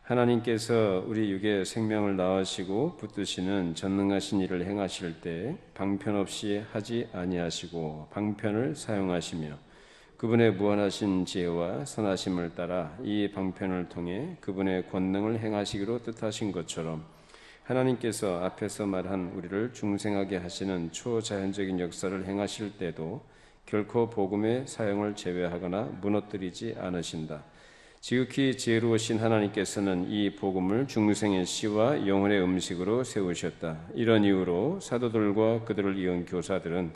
하나님께서 우리 육에 생명을 낳으시고 붙드시는 전능하신 일을 행하실 때 방편 없이 하지 아니하시고 방편을 사용하시며 그분의 무한하신 지혜와 선하심을 따라 이 방편을 통해 그분의 권능을 행하시기로 뜻하신 것처럼 하나님께서 앞에서 말한 우리를 중생하게 하시는 초자연적인 역사를 행하실 때도 결코 복음의 사용을 제외하거나 무너뜨리지 않으신다. 지극히 지혜로우신 하나님께서는 이 복음을 중생의 씨와 영혼의 음식으로 세우셨다. 이런 이유로 사도들과 그들을 이은 교사들은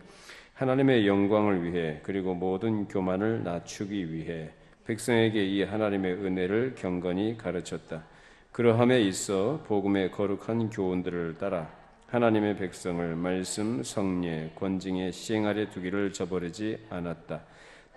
하나님의 영광을 위해 그리고 모든 교만을 낮추기 위해 백성에게 이 하나님의 은혜를 경건히 가르쳤다. 그러함에 있어 복음의 거룩한 교훈들을 따라 하나님의 백성을 말씀, 성례, 권징에 시행하려 두기를 저버리지 않았다.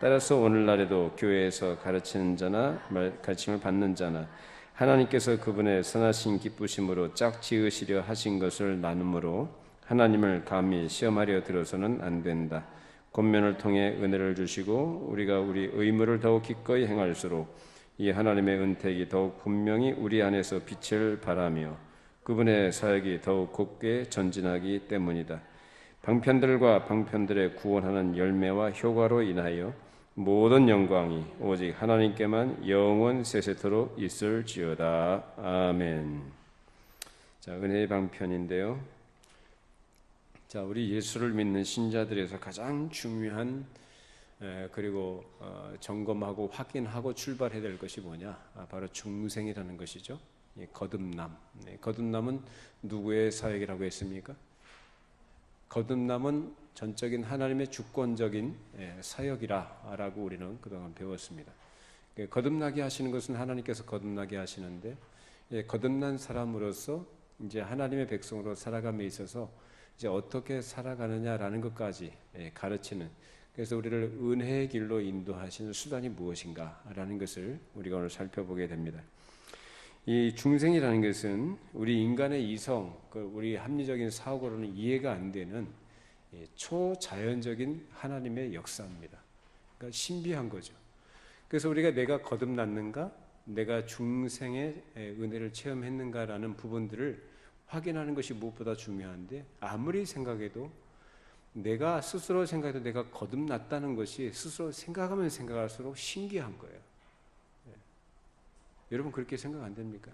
따라서 오늘날에도 교회에서 가르치는 자나 가르침을 받는 자나 하나님께서 그분의 선하신 기쁘심으로 짝지으시려 하신 것을 나눔으로 하나님을 감히 시험하려 들어서는 안 된다. 권면을 통해 은혜를 주시고 우리가 우리 의무를 더욱 기꺼이 행할수록 이 하나님의 은택이 더욱 분명히 우리 안에서 빛을 발하며 그분의 사역이 더욱 곱게 전진하기 때문이다. 방편들과 방편들의 구원하는 열매와 효과로 인하여 모든 영광이 오직 하나님께만 영원 세세토록 있을지어다. 아멘. 자, 은혜의 방편인데요. 자, 우리 예수를 믿는 신자들에서 가장 중요한 그리고 점검하고 확인하고 출발해야 될 것이 뭐냐? 바로 중생이라는 것이죠. 거듭남. 거듭남은 누구의 사역이라고 했습니까? 거듭남은 전적인 하나님의 주권적인 사역이라고 우리는 그동안 배웠습니다. 거듭나게 하시는 것은 하나님께서 거듭나게 하시는데 거듭난 사람으로서 이제 하나님의 백성으로 살아감에 있어서 이제 어떻게 살아가느냐라는 것까지 가르치는, 그래서 우리를 은혜의 길로 인도하시는 수단이 무엇인가라는 것을 우리가 오늘 살펴보게 됩니다. 이 중생이라는 것은 우리 인간의 이성, 우리 합리적인 사고로는 이해가 안 되는 초자연적인 하나님의 역사입니다. 그러니까 신비한 거죠. 그래서 우리가 내가 거듭났는가, 내가 중생의 은혜를 체험했는가라는 부분들을 확인하는 것이 무엇보다 중요한데, 아무리 생각해도 내가 스스로 생각해도 내가 거듭났다는 것이 스스로 생각하면 생각할수록 신기한 거예요. 여러분 그렇게 생각 안 됩니까?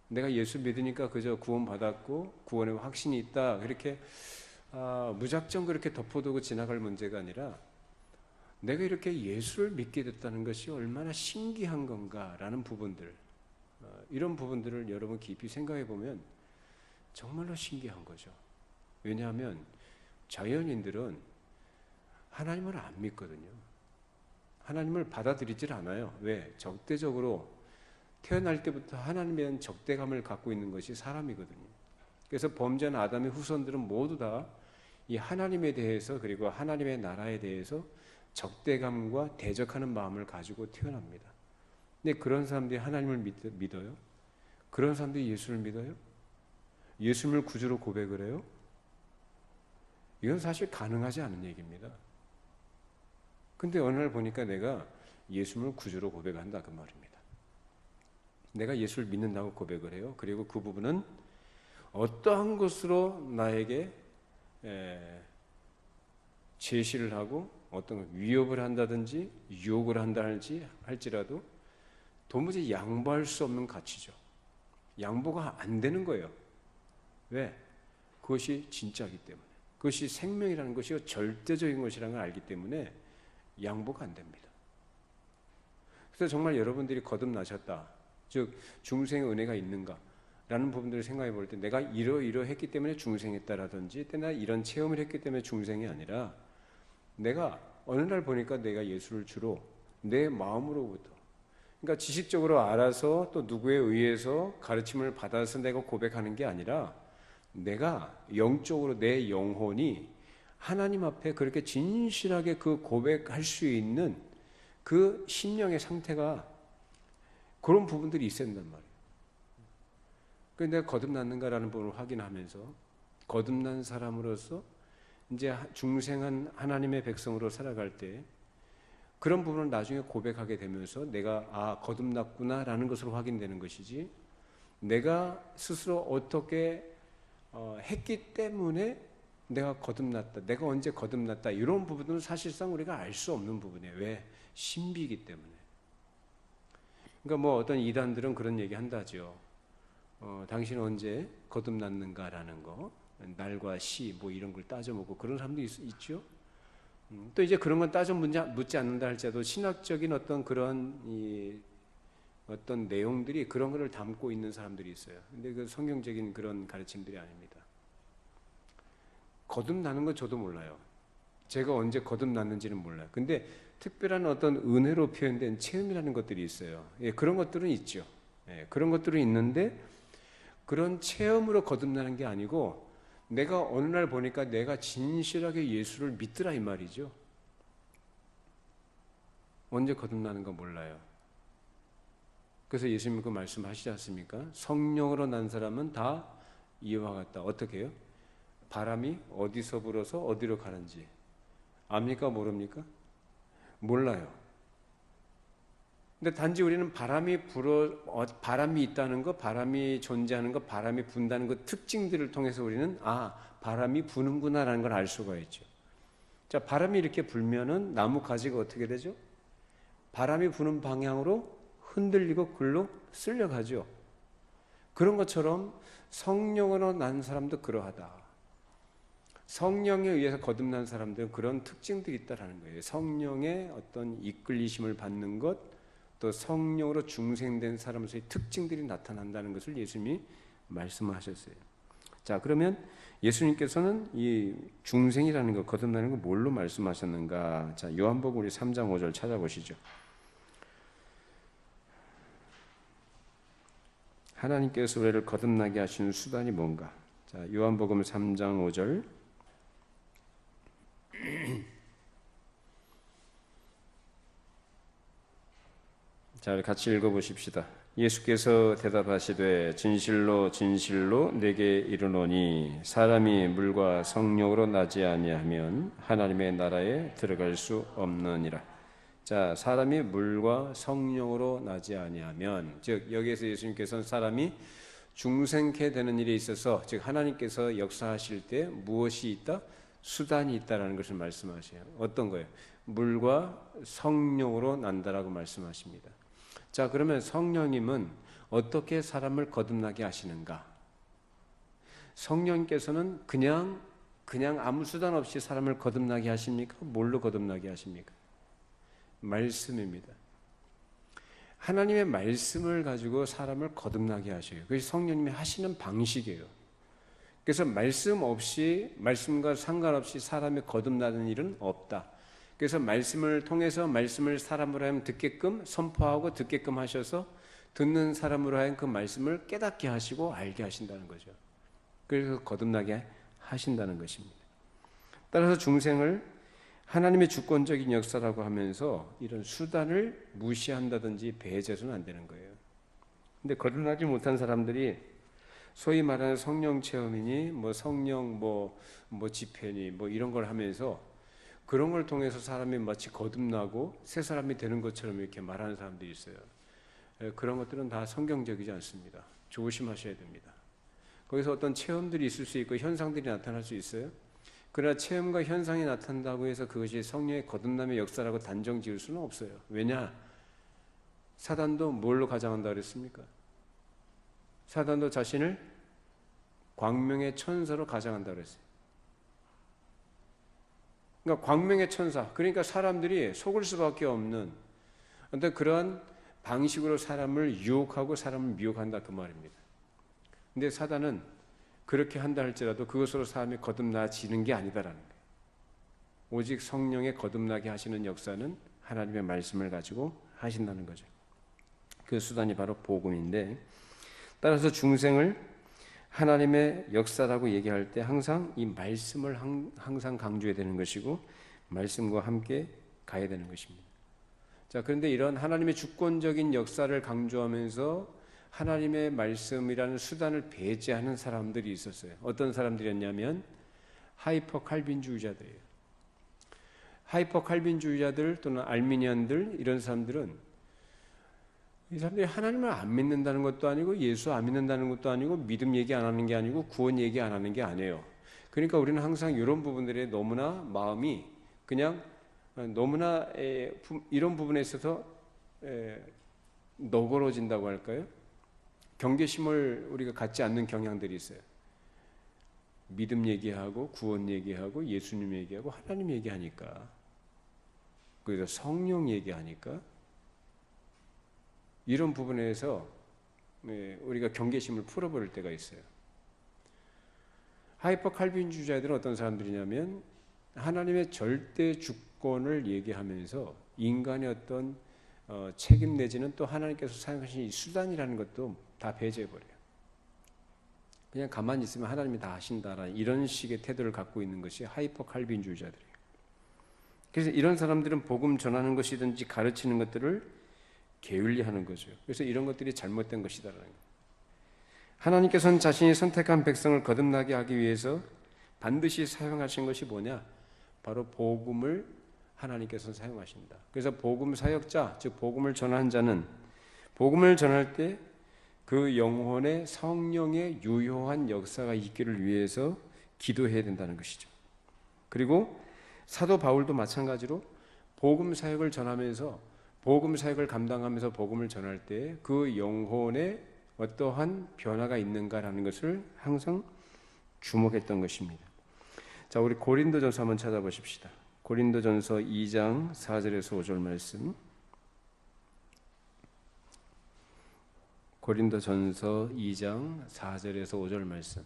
내가 예수 믿으니까 그저 구원받았고 구원의 확신이 있다, 그렇게 무작정 그렇게 덮어두고 지나갈 문제가 아니라 내가 이렇게 예수를 믿게 됐다는 것이 얼마나 신기한 건가라는 부분들, 이런 부분들을 여러분 깊이 생각해 보면 정말로 신기한 거죠. 왜냐하면 자연인들은 하나님을 안 믿거든요. 하나님을 받아들이질 않아요. 왜? 적대적으로 태어날 때부터 하나님에 대한 적대감을 갖고 있는 것이 사람이거든요. 그래서 범죄한 아담의 후손들은 모두 다 이 하나님에 대해서, 그리고 하나님의 나라에 대해서 적대감과 대적하는 마음을 가지고 태어납니다. 근데 그런 사람들이 하나님을 믿어요? 그런 사람들이 예수를 믿어요? 예수님을 구주로 고백을 해요? 이건 사실 가능하지 않은 얘기입니다. 근데 어느 날 보니까 내가 예수님을 구주로 고백한다 그 말입니다. 내가 예수를 믿는다고 고백을 해요. 그리고 그 부분은 어떠한 것으로 나에게 제시를 하고 어떤 위협을 한다든지 유혹을 할지라도 도무지 양보할 수 없는 가치죠. 양보가 안 되는 거예요. 왜? 그것이 진짜이기 때문에, 그것이 생명이라는 것이 절대적인 것이라는 걸 알기 때문에 양보가 안 됩니다. 그래서 정말 여러분들이 거듭나셨다, 즉 중생의 은혜가 있는가 라는 부분들을 생각해 볼 때, 내가 이러했기 때문에 중생했다라든지 내가 이런 체험을 했기 때문에 중생이 아니라, 내가 어느 날 보니까 내가 예수를 주로 내 마음으로부터, 그러니까 지식적으로 알아서 또 누구에 의해서 가르침을 받아서 내가 고백하는 게 아니라, 내가 영적으로 내 영혼이 하나님 앞에 그렇게 진실하게 그 고백할 수 있는 그 심령의 상태가, 그런 부분들이 있어야 된단 말이에요. 그래서 내가 거듭났는가라는 부분을 확인하면서 거듭난 사람으로서 이제 중생한 하나님의 백성으로 살아갈 때 그런 부분을 나중에 고백하게 되면서 내가 거듭났구나라는 것으로 확인되는 것이지, 내가 스스로 어떻게 했기 때문에 내가 거듭났다, 내가 언제 거듭났다, 이런 부분은 사실상 우리가 알 수 없는 부분이에요. 왜? 신비이기 때문에. 그러니까 뭐 어떤 이단들은 그런 얘기 한다죠. 당신은 언제 거듭났는가라는 거, 날과 시 뭐 이런 걸 따져보고 그런 사람도 있죠. 또 이제 그런 건 따져 묻지 않는다 할지라도 신학적인 어떤 그런 어떤 내용들이 그런 것을 담고 있는 사람들이 있어요. 근데 그 성경적인 그런 가르침들이 아닙니다. 거듭나는 건 저도 몰라요. 제가 언제 거듭났는지는 몰라요. 근데 특별한 어떤 은혜로 표현된 체험이라는 것들이 있어요. 예, 그런 것들은 있죠. 예, 그런 것들은 있는데 그런 체험으로 거듭나는 게 아니고 내가 어느 날 보니까 내가 진실하게 예수를 믿더라 이 말이죠. 언제 거듭나는 거 몰라요. 그래서 예수님 그 말씀하시지 않습니까? 성령으로 난 사람은 다 이와 같다. 어떻게 해요? 바람이 어디서 불어서 어디로 가는지 압니까? 모릅니까? 몰라요. 근데 단지 우리는 바람이 있다는 것, 바람이 존재하는 것, 바람이 분다는 것 특징들을 통해서 우리는 바람이 부는구나라는 걸 알 수가 있죠. 자, 바람이 이렇게 불면은 나무 가지가 어떻게 되죠? 바람이 부는 방향으로 흔들리고 글로 쓸려가죠. 그런 것처럼 성령으로 난 사람도 그러하다. 성령에 의해서 거듭난 사람들은 그런 특징들이 있다는 거예요. 성령의 어떤 이끌리심을 받는 것, 또 성령으로 중생된 사람의 특징들이 나타난다는 것을 예수님이 말씀하셨어요. 자, 그러면 예수님께서는 이 중생이라는 것, 거듭나는 것 뭘로 말씀하셨는가? 자, 요한복음 우리 3장 5절 찾아보시죠. 하나님께서 우리를 거듭나게 하시는 수단이 뭔가? 자, 요한복음 3장 5절. 자, 같이 읽어보십시다. 예수께서 대답하시되 진실로 진실로 내게 이르노니 사람이 물과 성령으로 나지 아니하면 하나님의 나라에 들어갈 수 없느니라. 자, 사람이 물과 성령으로 나지 아니하면, 즉 여기에서 예수님께서는 사람이 중생케 되는 일에 있어서, 즉 하나님께서 역사하실 때 무엇이 있다? 수단이 있다라는 것을 말씀하셔요. 어떤 거예요? 물과 성령으로 난다라고 말씀하십니다. 자, 그러면 성령님은 어떻게 사람을 거듭나게 하시는가? 성령께서는 그냥 아무 수단 없이 사람을 거듭나게 하십니까? 뭘로 거듭나게 하십니까? 말씀입니다. 하나님의 말씀을 가지고 사람을 거듭나게 하셔요. 그것이 성령님이 하시는 방식이에요. 그래서 말씀 없이, 말씀과 상관없이 사람이 거듭나는 일은 없다. 그래서 말씀을 통해서 말씀을 사람으로 하여금 듣게끔 선포하고 듣게끔 하셔서 듣는 사람으로 하여금 그 말씀을 깨닫게 하시고 알게 하신다는 거죠. 그래서 거듭나게 하신다는 것입니다. 따라서 중생을 하나님의 주권적인 역사라고 하면서 이런 수단을 무시한다든지 배제해서는 안 되는 거예요. 근데 거듭나지 못한 사람들이 소위 말하는 성령 체험이니 뭐 성령 뭐 집회니 뭐 이런 걸 하면서 그런 걸 통해서 사람이 마치 거듭나고 새 사람이 되는 것처럼 이렇게 말하는 사람들이 있어요. 그런 것들은 다 성경적이지 않습니다. 조심하셔야 됩니다. 거기서 어떤 체험들이 있을 수 있고 현상들이 나타날 수 있어요. 그러나 체험과 현상이 나타난다고 해서 그것이 성령의 거듭남의 역사라고 단정 지을 수는 없어요. 왜냐? 사단도 뭘로 가장한다 그랬습니까? 사단도 자신을 광명의 천사로 가장한다 그랬어요. 그러니까 광명의 천사, 그러니까 사람들이 속을 수밖에 없는 어떤 그런 방식으로 사람을 유혹하고 사람을 미혹한다 그 말입니다. 근데 사단은 그렇게 한다 할지라도 그것으로 사람이 거듭나지는 게 아니다라는 거예요. 오직 성령의 거듭나게 하시는 역사는 하나님의 말씀을 가지고 하신다는 거죠. 그 수단이 바로 복음인데, 따라서 중생을 하나님의 역사라고 얘기할 때 항상 이 말씀을 항상 강조해야 되는 것이고 말씀과 함께 가야 되는 것입니다. 자, 그런데 이런 하나님의 주권적인 역사를 강조하면서 하나님의 말씀이라는 수단을 배제하는 사람들이 있었어요. 어떤 사람들이었냐면 하이퍼 칼빈주의자들이에요. 하이퍼 칼빈주의자들 또는 알미니안들, 이런 사람들은 이 사람들이 하나님을 안 믿는다는 것도 아니고 예수 안 믿는다는 것도 아니고 믿음 얘기 안 하는 게 아니고 구원 얘기 안 하는 게 아니에요. 그러니까 우리는 항상 이런 부분들에 너무나 마음이 그냥 너무나 이런 부분에 있어서 너그러진다고 할까요? 경계심을 우리가 갖지 않는 경향들이 있어요. 믿음 얘기하고 구원 얘기하고 예수님 얘기하고 하나님 얘기하니까, 그래서 성령 얘기하니까 이런 부분에서 우리가 경계심을 풀어버릴 때가 있어요. 하이퍼 칼빈주의자들은 어떤 사람들이냐면 하나님의 절대 주권을 얘기하면서 인간의 어떤 책임 내지는 또 하나님께서 사용하신 이 수단이라는 것도 다 배제해버려요. 그냥 가만히 있으면 하나님이 다 하신다라는 이런 식의 태도를 갖고 있는 것이 하이퍼 칼빈주의자들이에요. 그래서 이런 사람들은 복음 전하는 것이든지 가르치는 것들을 게을리하는 거죠. 그래서 이런 것들이 잘못된 것이다라는 거예요. 하나님께서는 자신이 선택한 백성을 거듭나게 하기 위해서 반드시 사용하신 것이 뭐냐? 바로 복음을 하나님께서는 사용하신다. 그래서 복음 사역자, 즉 복음을 전하는 자는 복음을 전할 때 그 영혼의 성령의 유효한 역사가 있기를 위해서 기도해야 된다는 것이죠. 그리고 사도 바울도 마찬가지로 복음 사역을 전하면서 복음 사역을 감당하면서 복음을 전할 때 그 영혼에 어떠한 변화가 있는가라는 것을 항상 주목했던 것입니다. 자, 우리 고린도전서 한번 찾아보십시다. 고린도전서 2장 4절에서 5절 말씀. 고린도전서 2장 4절에서 5절 말씀.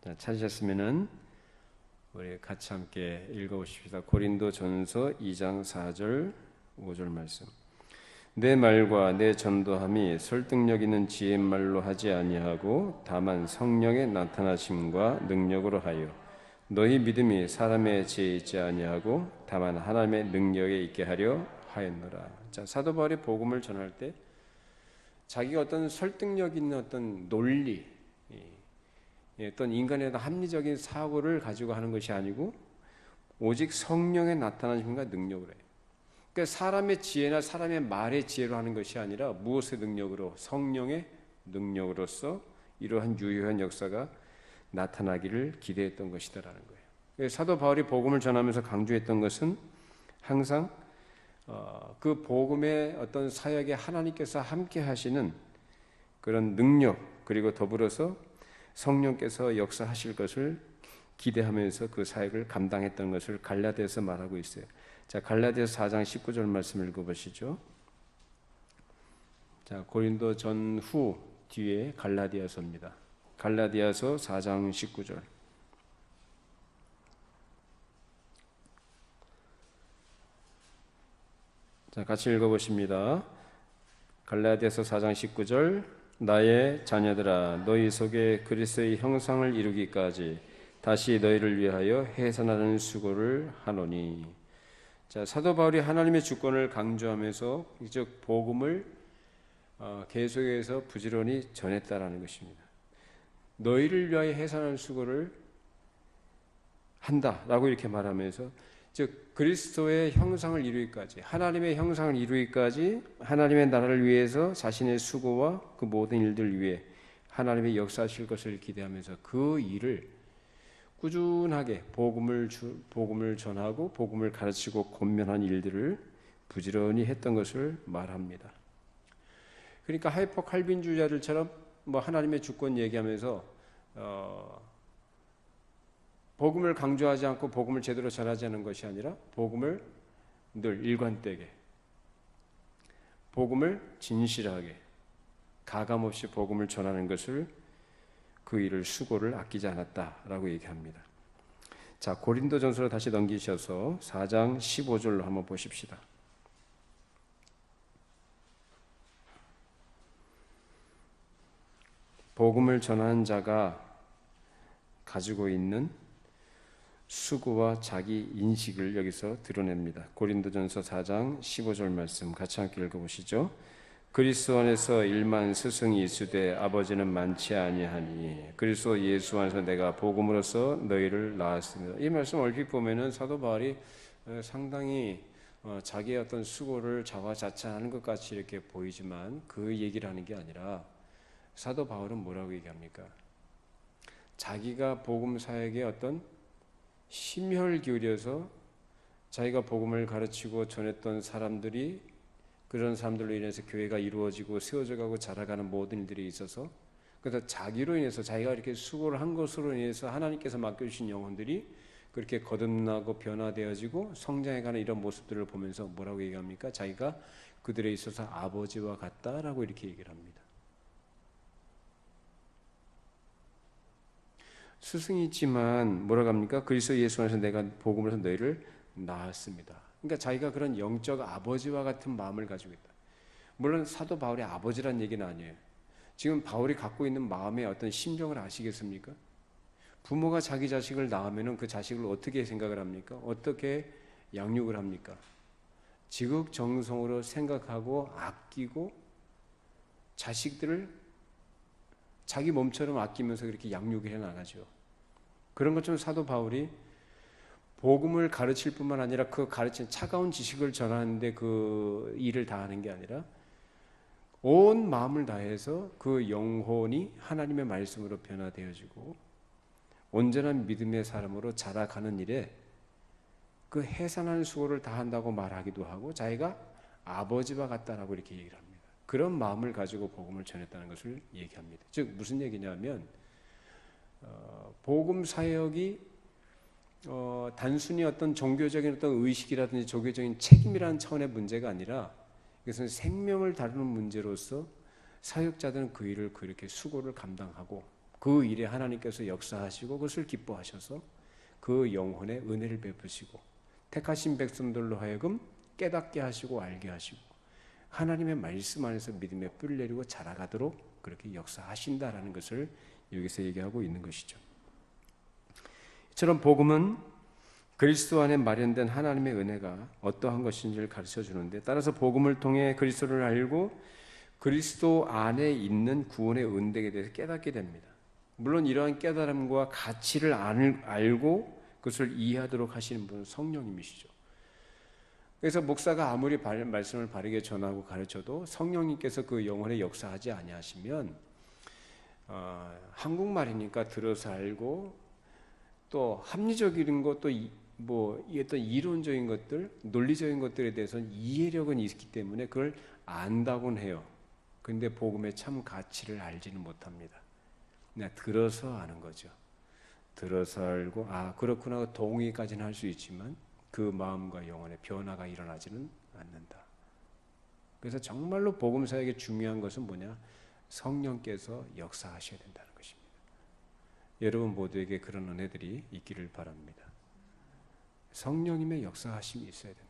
자, 찾으셨으면은 우리 같이 함께 읽어보십시다. 고린도전서 2장 4절 5절 말씀. 내 말과 내 전도함이 설득력 있는 지혜의 말로 하지 아니하고 다만 성령의 나타나심과 능력으로 하여 너희 믿음이 사람의 지혜에 있지 아니하고 다만 하나님의 능력에 있게 하려 하였노라. 자, 사도 바울이 복음을 전할 때 자기가 어떤 설득력 있는 어떤 논리, 어떤 인간의 합리적인 사고를 가지고 하는 것이 아니고 오직 성령의 나타나심과 능력으로 해요. 그러니까 사람의 지혜나 사람의 말의 지혜로 하는 것이 아니라 무엇의 능력으로? 성령의 능력으로서 이러한 유효한 역사가 나타나기를 기대했던 것이다라는 거예요. 사도 바울이 복음을 전하면서 강조했던 것은 항상 그 복음의 어떤 사역에 하나님께서 함께 하시는 그런 능력, 그리고 더불어서 성령께서 역사하실 것을 기대하면서 그 사역을 감당했던 것을 갈라디아서 말하고 있어요. 자, 갈라디아서 4장 19절 말씀 읽어보시죠. 자, 고린도 전후 뒤에 갈라디아서입니다. 갈라디아서 4장 19절. 자, 같이 읽어보십니다. 갈라디아서 4장 19절. 나의 자녀들아, 너희 속에 그리스도의 형상을 이루기까지 다시 너희를 위하여 해산하는 수고를 하노니. 자, 사도 바울이 하나님의 주권을 강조하면서 즉 복음을 계속해서 부지런히 전했다라는 것입니다. 너희를 위하여 해산하는 수고를 한다라고 이렇게 말하면서 즉 그리스도의 형상을 이루기까지, 하나님의 형상을 이루기까지 하나님의 나라를 위해서 자신의 수고와 그 모든 일들 위해 하나님의 역사하실 것을 기대하면서 그 일을 꾸준하게 복음을 전하고 복음을 가르치고 권면한 일들을 부지런히 했던 것을 말합니다. 그러니까 하이퍼 칼빈주의자들처럼 뭐 하나님의 주권 얘기하면서 복음을 강조하지 않고 복음을 제대로 전하지 않는 것이 아니라 복음을 늘 일관되게, 복음을 진실하게, 가감없이 복음을 전하는 것을 그 일을 수고를 아끼지 않았다라고 얘기합니다. 자, 고린도전서로 다시 넘기셔서 4장 15절로 한번 보십시다. 복음을 전하는 자가 가지고 있는 수고와 자기 인식을 여기서 드러냅니다. 고린도전서 4장 15절 말씀 같이 함께 읽어보시죠. 그리스도 안에서 일만 스승이 있으되 아버지는 많지 아니하니 그리스도 예수 안에서 내가 복음으로써 너희를 낳았습니다. 이 말씀 얼핏 보면은 사도 바울이 상당히 자기의 어떤 수고를 자화자찬하는 것 같이 이렇게 보이지만 그 얘기를 하는 게 아니라 사도 바울은 뭐라고 얘기합니까? 자기가 복음 사역에 어떤 심혈 기울여서 자기가 복음을 가르치고 전했던 사람들이, 그런 사람들로 인해서 교회가 이루어지고 세워져 가고 자라가는 모든 일들이 있어서, 그래서 자기로 인해서 자기가 이렇게 수고를 한 것으로 인해서 하나님께서 맡겨주신 영혼들이 그렇게 거듭나고 변화되어지고 성장해가는 이런 모습들을 보면서 뭐라고 얘기합니까? 자기가 그들에 있어서 아버지와 같다라고 이렇게 얘기를 합니다. 스승이지만 뭐라고 합니까? 그리스도 예수 안에서 내가 복음을 해서 너희를 낳았습니다. 그러니까 자기가 그런 영적 아버지와 같은 마음을 가지고 있다. 물론 사도 바울의 아버지란 얘기는 아니에요. 지금 바울이 갖고 있는 마음의 어떤 심정을 아시겠습니까? 부모가 자기 자식을 낳으면 그 자식을 어떻게 생각을 합니까? 어떻게 양육을 합니까? 지극정성으로 생각하고 아끼고 자식들을 자기 몸처럼 아끼면서 그렇게 양육을 해나가죠. 그런 것처럼 사도 바울이 복음을 가르칠 뿐만 아니라 그 가르친 차가운 지식을 전하는데 그 일을 다하는 게 아니라 온 마음을 다해서 그 영혼이 하나님의 말씀으로 변화되어지고 온전한 믿음의 사람으로 자라가는 일에 그 해산한 수고를 다한다고 말하기도 하고 자기가 아버지와 같다라고 이렇게 얘기를 합니다. 그런 마음을 가지고 복음을 전했다는 것을 얘기합니다. 즉 무슨 얘기냐면 복음 사역이 단순히 어떤 종교적인 어떤 의식이라든지 종교적인 책임이라는 차원의 문제가 아니라 이것은 생명을 다루는 문제로서 사역자들은 그 일을 그렇게 수고를 감당하고 그 일에 하나님께서 역사하시고 그것을 기뻐하셔서 그 영혼에 은혜를 베푸시고 택하신 백성들로 하여금 깨닫게 하시고 알게 하시고 하나님의 말씀 안에서 믿음의 뿌리를 내리고 자라가도록 그렇게 역사하신다라는 것을 여기서 얘기하고 있는 것이죠. 이처럼 복음은 그리스도 안에 마련된 하나님의 은혜가 어떠한 것인지를 가르쳐 주는데, 따라서 복음을 통해 그리스도를 알고 그리스도 안에 있는 구원의 은덕에 대해서 깨닫게 됩니다. 물론 이러한 깨달음과 가치를 알고 그것을 이해하도록 하시는 분은 성령님이시죠. 그래서 목사가 아무리 말씀을 바르게 전하고 가르쳐도 성령님께서 그 영혼에 역사하지 아니하시면 한국말이니까 들어서 알고 또 합리적인 것, 또 어떤 이론적인 것들, 논리적인 것들에 대해서는 이해력은 있기 때문에 그걸 안다고는 해요. 그런데 복음의 참 가치를 알지는 못합니다. 그냥 들어서 아는 거죠. 들어서 알고 그렇구나 동의까지는 할 수 있지만 그 마음과 영혼의 변화가 일어나지는 않는다. 그래서 정말로 복음 사역의 중요한 것은 뭐냐? 성령께서 역사하셔야 된다는 것입니다. 여러분 모두에게 그런 은혜들이 있기를 바랍니다. 성령님의 역사하심이 있어야 됩니다.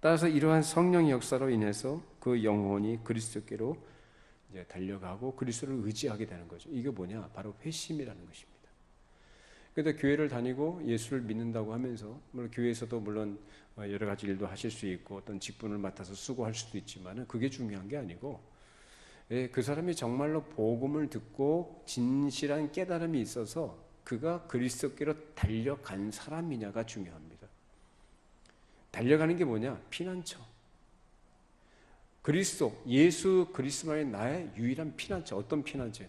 따라서 이러한 성령의 역사로 인해서 그 영혼이 그리스도께로 이제 달려가고 그리스도를 의지하게 되는 거죠. 이게 뭐냐? 바로 회심이라는 것입니다. 그래도 교회를 다니고 예수를 믿는다고 하면서 물론 교회에서도 물론 여러 가지 일도 하실 수 있고 어떤 직분을 맡아서 수고할 수도 있지만 그게 중요한 게 아니고 그 사람이 정말로 복음을 듣고 진실한 깨달음이 있어서 그가 그리스도께로 달려간 사람이냐가 중요합니다. 달려가는 게 뭐냐? 피난처. 그리스도, 예수 그리스도만이 나의 유일한 피난처. 어떤 피난처?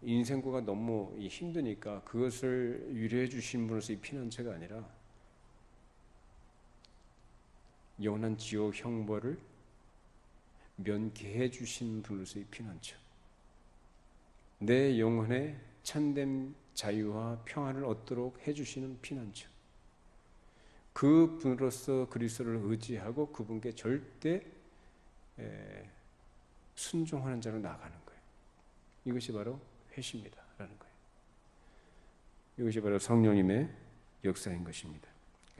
인생고가 너무 힘드니까 그것을 위로해 주신 분으로서 이 피난처가 아니라 영원한 지옥 형벌을 면케해 주신 분으로서 이 피난처. 내 영혼에 참된 자유와 평안을 얻도록 해주시는 피난처. 그 분으로서 그리스도를 의지하고 그분께 절대 순종하는 자로 나가는 거예요. 이것이 바로 회심이다라는 거예요. 이것이 바로 성령님의 역사인 것입니다.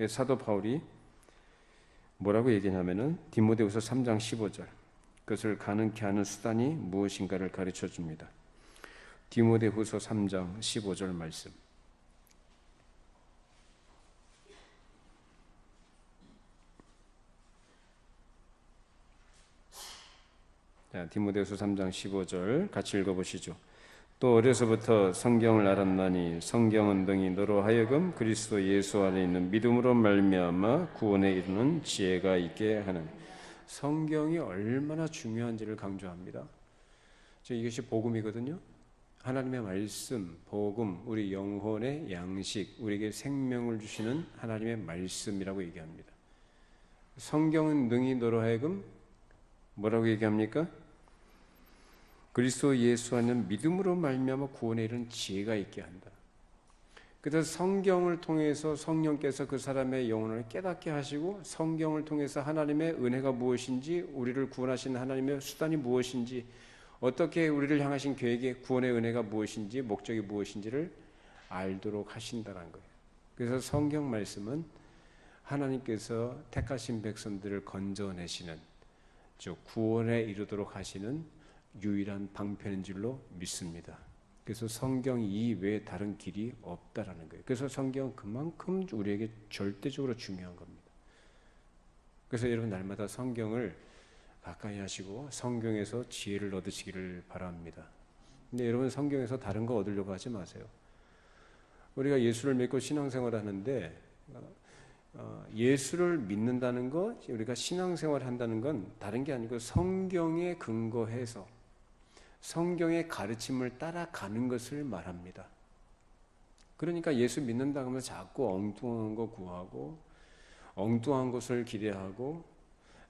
사도 바울이 뭐라고 얘기하냐면은 디모데후서 3장 15절 그것을 가능케 하는 수단이 무엇인가를 가르쳐 줍니다. 디모데후서 3장 15절 말씀. 자, 디모데후서 3장 15절 같이 읽어보시죠. 또 어려서부터 성경을 알았나니 성경은 등이 너로 하여금 그리스도 예수 안에 있는 믿음으로 말미암아 구원에 이르는 지혜가 있게 하는. 성경이 얼마나 중요한지를 강조합니다. 이것이 복음이거든요. 하나님의 말씀, 복음, 우리 영혼의 양식, 우리에게 생명을 주시는 하나님의 말씀이라고 얘기합니다. 성경은 능히 너로 하여금 뭐라고 얘기합니까? 그리스도 예수 안에 믿음으로 말미암아 구원에 이르는 지혜가 있게 한다. 그래서 성경을 통해서 성령께서 그 사람의 영혼을 깨닫게 하시고, 성경을 통해서 하나님의 은혜가 무엇인지, 우리를 구원하신 하나님의 수단이 무엇인지, 어떻게 우리를 향하신 계획의 구원의 은혜가 무엇인지, 목적이 무엇인지를 알도록 하신다는 거예요. 그래서 성경 말씀은 하나님께서 택하신 백성들을 건져내시는, 즉 구원에 이르도록 하시는 유일한 방편인 줄로 믿습니다. 그래서 성경 이외에 다른 길이 없다라는 거예요. 그래서 성경은 그만큼 우리에게 절대적으로 중요한 겁니다. 그래서 여러분 날마다 성경을 가까이 하시고 성경에서 지혜를 얻으시기를 바랍니다. 근데 여러분 성경에서 다른 거 얻으려고 하지 마세요. 우리가 예수를 믿고 신앙생활 하는데 예수를 믿는다는 것, 우리가 신앙생활 한다는 건 다른 게 아니고 성경에 근거해서 성경의 가르침을 따라가는 것을 말합니다. 그러니까 예수 믿는다고 하면 자꾸 엉뚱한 거 구하고 엉뚱한 것을 기대하고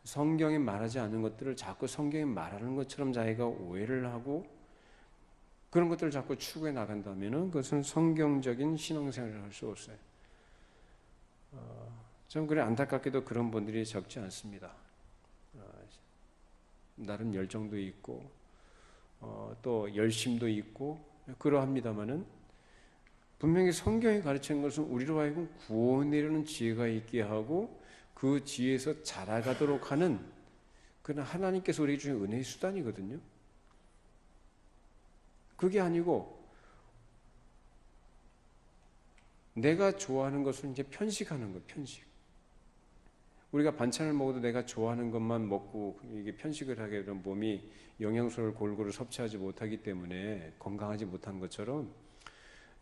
성경이 말하지 않은 것들을 자꾸 성경이 말하는 것처럼 자기가 오해를 하고 그런 것들을 자꾸 추구해 나간다면 그것은 성경적인 신앙생활을 할 수 없어요. 좀 그래 안타깝게도 그런 분들이 적지 않습니다. 나름 열정도 있고 또 열심도 있고 그러합니다마는 분명히 성경이 가르치는 것은 우리로 하여금 구원에 이르는 지혜가 있게 하고 그 지혜에서 자라가도록 하는 그는 하나님께서 우리에게 주신 은혜의 수단이거든요. 그게 아니고 내가 좋아하는 것을 이제 편식하는 거예요. 편식. 우리가 반찬을 먹어도 내가 좋아하는 것만 먹고 이게 편식을 하게 되면 몸이 영양소를 골고루 섭취하지 못하기 때문에 건강하지 못한 것처럼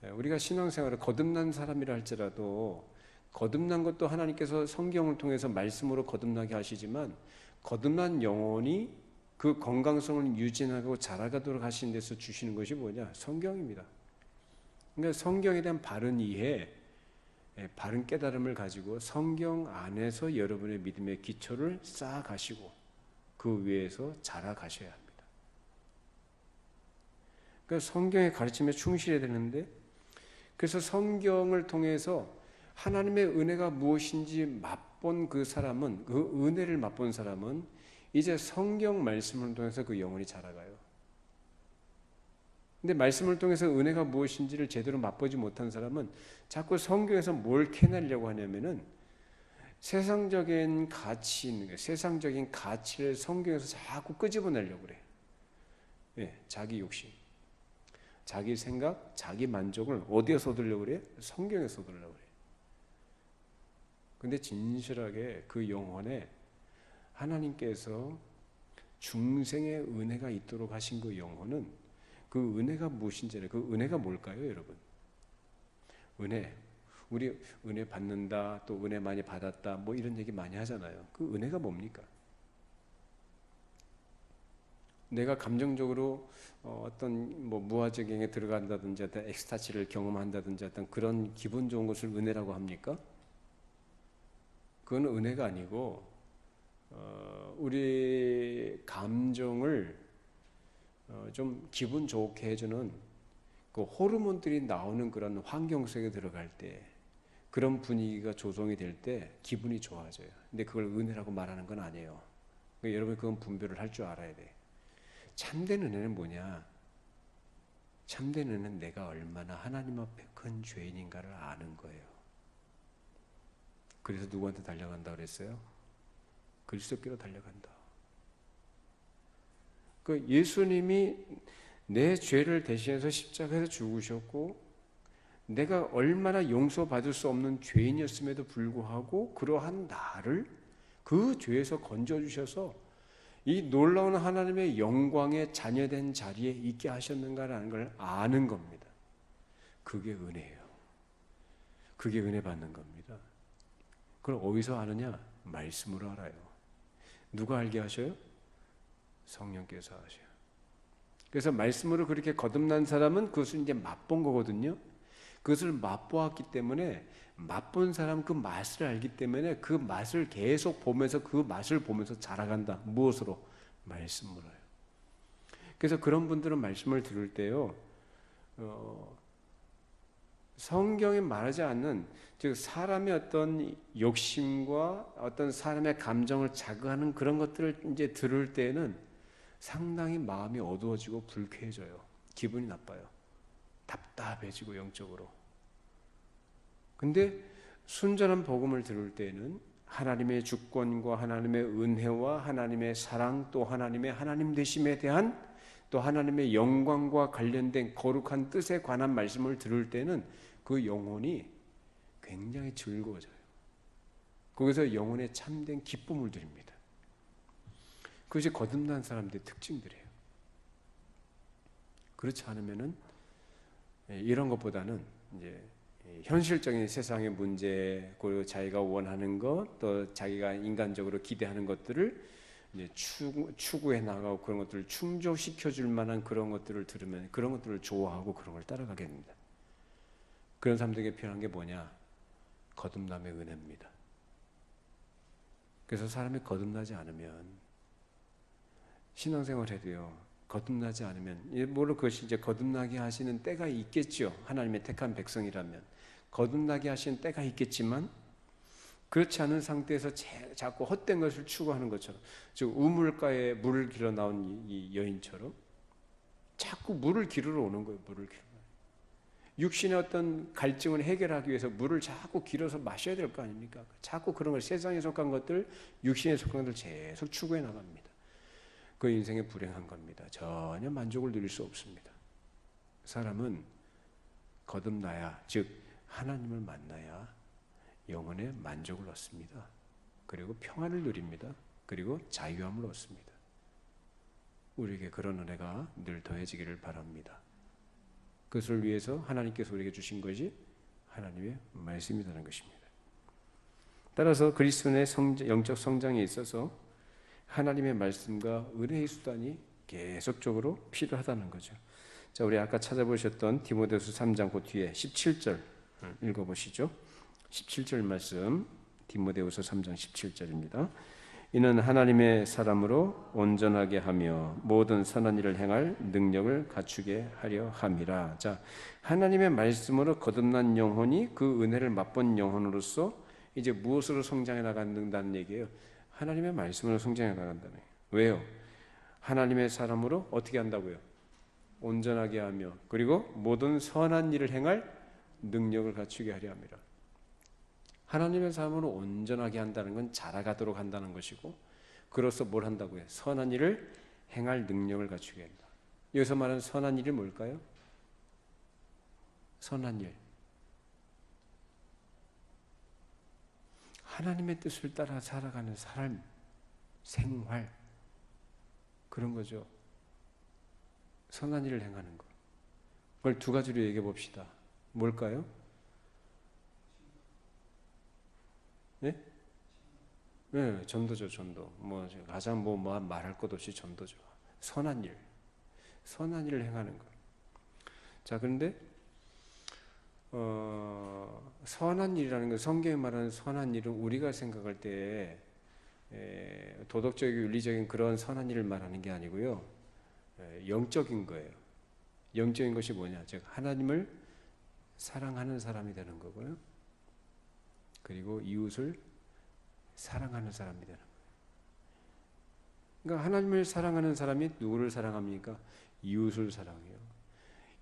우리가 신앙생활을 거듭난 사람이라 할지라도 거듭난 것도 하나님께서 성경을 통해서 말씀으로 거듭나게 하시지만 거듭난 영혼이 그 건강성을 유지하고 자라가도록 하시는 데서 주시는 것이 뭐냐? 성경입니다. 그러니까 성경에 대한 바른 이해, 바른 깨달음을 가지고 성경 안에서 여러분의 믿음의 기초를 쌓아가시고 그 위에서 자라가셔야 합니다. 그러니까 성경의 가르침에 충실해야 되는데 그래서 성경을 통해서 하나님의 은혜가 무엇인지 맛본 그 사람은, 그 은혜를 맛본 사람은 이제 성경 말씀을 통해서 그 영혼이 자라가요. 근데 말씀을 통해서 은혜가 무엇인지를 제대로 맛보지 못한 사람은 자꾸 성경에서 뭘 캐내려고 하냐면은 세상적인 가치 있는 거예요. 세상적인 가치를 성경에서 자꾸 끄집어내려고 그래요. 예, 자기 욕심, 자기 생각, 자기 만족을 어디에서 얻으려고 그래요? 성경에서 얻으려고 그래요. 근데 진실하게 그 영혼에 하나님께서 중생의 은혜가 있도록 하신 그 영혼은 그 은혜가 무엇인지, 그 은혜가 뭘까요, 여러분? 은혜. 우리 은혜 받는다, 또 은혜 많이 받았다, 뭐 이런 얘기 많이 하잖아요. 그 은혜가 뭡니까? 내가 감정적으로 어떤 뭐 무아지경에 들어간다든지 어떤 엑스타치를 경험한다든지 어떤 그런 기분 좋은 것을 은혜라고 합니까? 그건 은혜가 아니고 우리 감정을 좀 기분 좋게 해주는 그 호르몬들이 나오는 그런 환경 속에 들어갈 때 그런 분위기가 조성이 될 때 기분이 좋아져요. 근데 그걸 은혜라고 말하는 건 아니에요. 그러니까 여러분 그건 분별을 할 줄 알아야 돼. 참된 은혜는 뭐냐? 참된 은혜는 내가 얼마나 하나님 앞에 큰 죄인인가를 아는 거예요. 그래서 누구한테 달려간다 그랬어요? 그리스도께로 달려간다. 그 예수님이 내 죄를 대신해서 십자가에서 죽으셨고 내가 얼마나 용서받을 수 없는 죄인이었음에도 불구하고 그러한 나를 그 죄에서 건져주셔서 이 놀라운 하나님의 영광의 자녀된 자리에 있게 하셨는가라는 걸 아는 겁니다. 그게 은혜예요. 그게 은혜 받는 겁니다. 그걸 어디서 아느냐? 말씀으로 알아요. 누가 알게 하셔요? 성령께서 하셔요. 그래서 말씀으로 그렇게 거듭난 사람은 그것을 이제 맛본 거거든요. 그것을 맛보았기 때문에, 맛본 사람 그 맛을 알기 때문에 그 맛을 계속 보면서, 그 맛을 보면서 자라간다. 무엇으로? 말씀으로요. 그래서 그런 분들은 말씀을 들을 때요, 성경에 말하지 않는, 즉 사람의 어떤 욕심과 어떤 사람의 감정을 자극하는 그런 것들을 이제 들을 때는 상당히 마음이 어두워지고 불쾌해져요. 기분이 나빠요. 답답해지고 영적으로. 근데 순전한 복음을 들을 때는 하나님의 주권과 하나님의 은혜와 하나님의 사랑, 또 하나님의 하나님 되심에 대한, 또 하나님의 영광과 관련된 거룩한 뜻에 관한 말씀을 들을 때는 그 영혼이 굉장히 즐거워져요. 거기서 영혼의 참된 기쁨을 드립니다. 그것이 거듭난 사람들의 특징들이에요. 그렇지 않으면은 이런 것보다는 이제 현실적인 세상의 문제, 그리고 자기가 원하는 것, 또 자기가 인간적으로 기대하는 것들을 이제 추구해 나가고 그런 것들을 충족시켜 줄 만한 그런 것들을 들으면 그런 것들을 좋아하고 그런 걸 따라가게 됩니다. 그런 사람들에게 필요한 게 뭐냐? 거듭남의 은혜입니다. 그래서 사람이 거듭나지 않으면, 신앙생활 해도요, 거듭나지 않으면, 물론 그것이 이제 거듭나게 하시는 때가 있겠죠. 하나님의 택한 백성이라면 거듭나게 하시는 때가 있겠지만, 그렇지 않은 상태에서 자꾸 헛된 것을 추구하는 것처럼, 즉 우물가에 물을 길어 나온 이 여인처럼 자꾸 물을 기르러 오는 거예요. 물을 기르러. 육신의 어떤 갈증을 해결하기 위해서 물을 자꾸 길어서 마셔야 될 거 아닙니까? 자꾸 그런 걸, 세상에 속한 것들, 육신에 속한 것들 계속 추구해 나갑니다. 그 인생의 불행한 겁니다. 전혀 만족을 누릴 수 없습니다. 사람은 거듭나야, 즉 하나님을 만나야 영혼의 만족을 얻습니다. 그리고 평안을 누립니다. 그리고 자유함을 얻습니다. 우리에게 그런 은혜가 늘 더해지기를 바랍니다. 그것을 위해서 하나님께서 우리에게 주신 것이 하나님의 말씀이라는 것입니다. 따라서 그리스도인의 영적 성장에 있어서 하나님의 말씀과 은혜의 수단이 계속적으로 필요하다는 거죠. 자, 우리 아까 찾아보셨던 디모데후서 3장 그 뒤에 17절 읽어보시죠. 17절 말씀, 디모데후서 3장 17절입니다. 이는 하나님의 사람으로 온전하게 하며 모든 선한 일을 행할 능력을 갖추게 하려 함이라. 자, 하나님의 말씀으로 거듭난 영혼이 그 은혜를 맛본 영혼으로서 이제 무엇으로 성장해 나간다는 얘기예요? 하나님의 말씀으로 성장해 나간다는 얘기예요. 왜요? 하나님의 사람으로 어떻게 한다고요? 온전하게 하며, 그리고 모든 선한 일을 행할 능력을 갖추게 하려 함이라. 하나님의 사람으로 온전하게 한다는 건 자라가도록 한다는 것이고, 그로써 뭘 한다고요? 선한 일을 행할 능력을 갖추게 한다. 여기서 말하는 선한 일이 뭘까요? 선한 일, 하나님의 뜻을 따라 살아가는 삶, 생활, 그런 거죠. 선한 일을 행하는 것. 그걸 두 가지로 얘기해 봅시다. 뭘까요? 네? 네, 전도죠, 전도. 가장 말할 것 없이 전도죠. 선한 일, 선한 일을 행하는 것. 자, 그런데 선한 일이라는 건, 성경에 말하는 선한 일은 우리가 생각할 때 도덕적이고 윤리적인 그런 선한 일을 말하는 게 아니고요, 영적인 거예요. 영적인 것이 뭐냐? 즉 하나님을 사랑하는 사람이 되는 거고요, 그리고 이웃을 사랑하는 사람이 되는 거예요. 그러니까 하나님을 사랑하는 사람이 누구를 사랑합니까? 이웃을 사랑해요.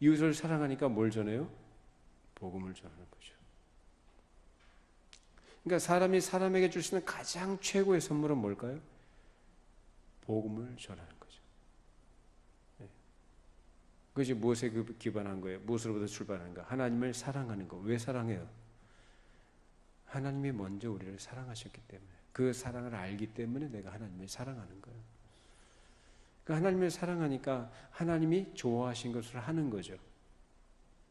이웃을 사랑하니까 뭘 전해요? 복음을 전하는 거죠. 그러니까 사람이 사람에게 줄 수 있는 가장 최고의 선물은 뭘까요? 복음을 전하는 거죠. 네. 그것이 무엇에 기반한 거예요? 무엇으로부터 출발하는가? 하나님을 사랑하는 거. 왜 사랑해요? 하나님이 먼저 우리를 사랑하셨기 때문에, 그 사랑을 알기 때문에 내가 하나님을 사랑하는 거예요. 그 하나님을 사랑하니까 하나님이 좋아하신 것을 하는 거죠.